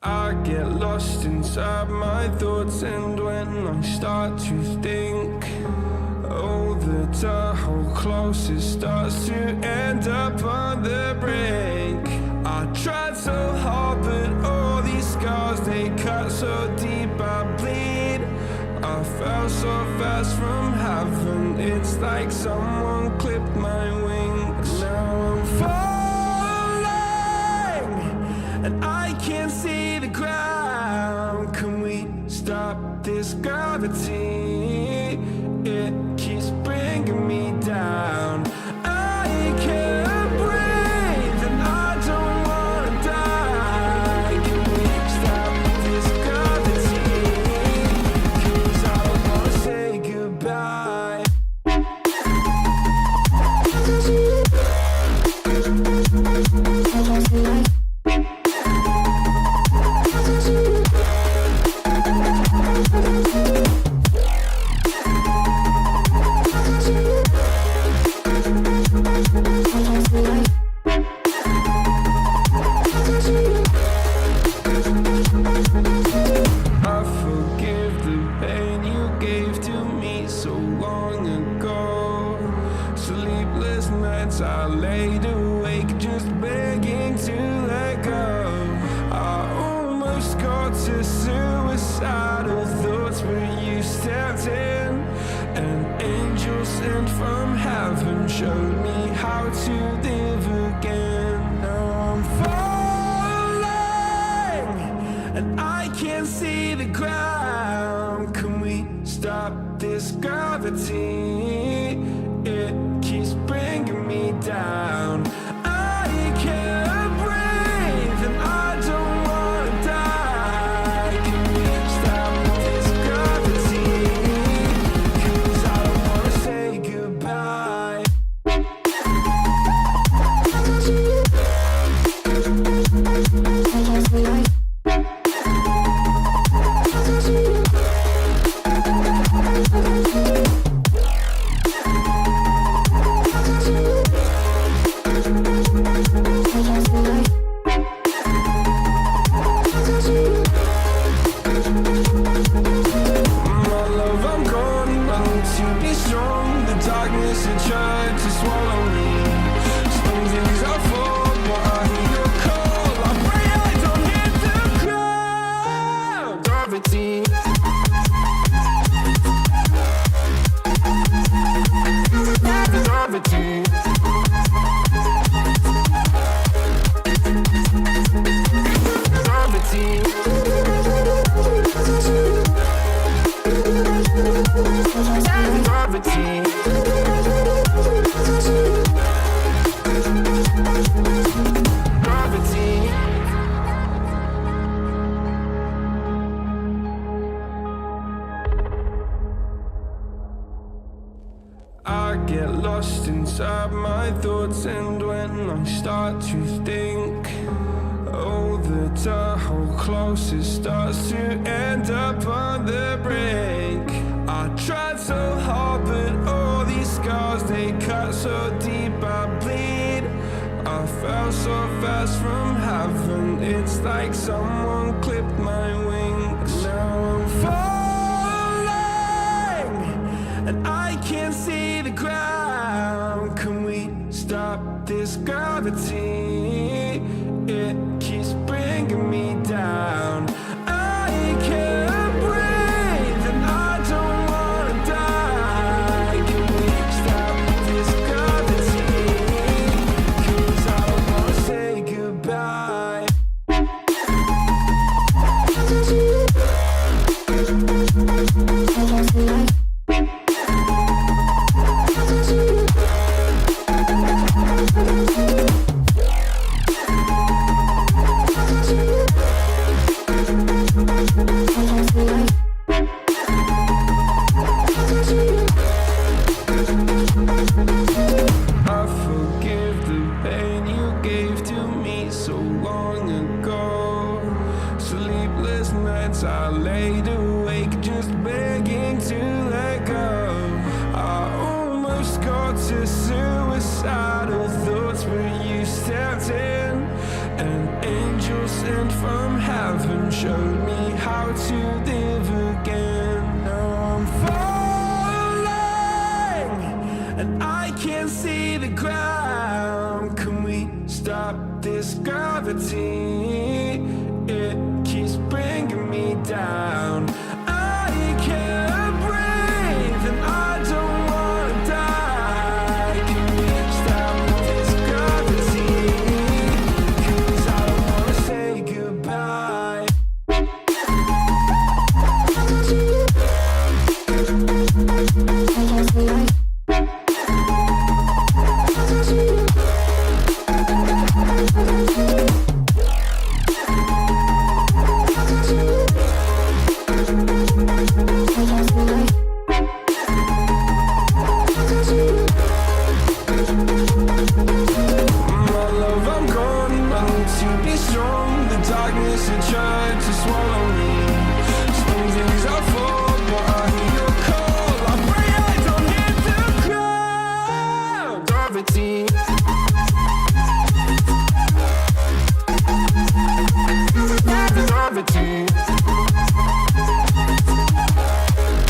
I get lost inside my thoughts, and when I start to think, oh, the Tahoe closest starts to end up on the brink. I tried so hard, but all these scars, they cut so deep, I bleed. I fell so fast from heaven, it's like someone clipped my wings. Now I'm falling, and I can't see the ground. Can we stop this gravity? It keeps bringing me down. I can't breathe, and I don't wanna die. Can we stop this gravity? 'Cause I don't wanna say goodbye. I forgive the pain you gave to me so long ago. Sleepless nights I laid awake just begging to let go. I almost got to suicidal thoughts, but you stepped in. An angel sent from heaven showed me how to live again. Now I'm falling, and I can't see the ground. Can we stop this gravity? It keeps bringing me down. I can't breathe, and I don't wanna die. Can we stop this gravity? 'Cause I don't wanna say goodbye. My love, I'm gone. I need to be strong. The darkness had tried to swallow me. Some things I fall, but I hear your call. I pray I don't hit the ground. Gravity. Gravity. I get lost inside my thoughts, and when I start to think, oh, the Tahoe closest starts to end up on the brink. I tried so hard, but all these scars, they cut so deep, I bleed. I fell so fast from heaven, it's like someone clipped my wings. Now I'm falling, and I can't see the ground. Can we stop this gravity? It keeps bringing me down. I can't breathe, and I don't wanna die. Can we stop this gravity? 'Cause I don't wanna say goodbye. I forgive the pain you gave to me so long ago. Sleepless nights I laid awake just begging to let go. I almost got to suicidal thoughts, but you stepped in. An angel sent from heaven haven't showed me how to live again. Now I'm falling and I can't see the ground. Can we stop this gravity? It keeps bringing me down. I can't breathe and I don't wanna die. Can we stop this gravity? 'Cause I don't wanna say goodbye. My love, I'm gone. I need to be strong. The darkness had tried to swallow me. Some days I fall, but I hear your call. I pray I don't hit the ground. Gravity. Gravity.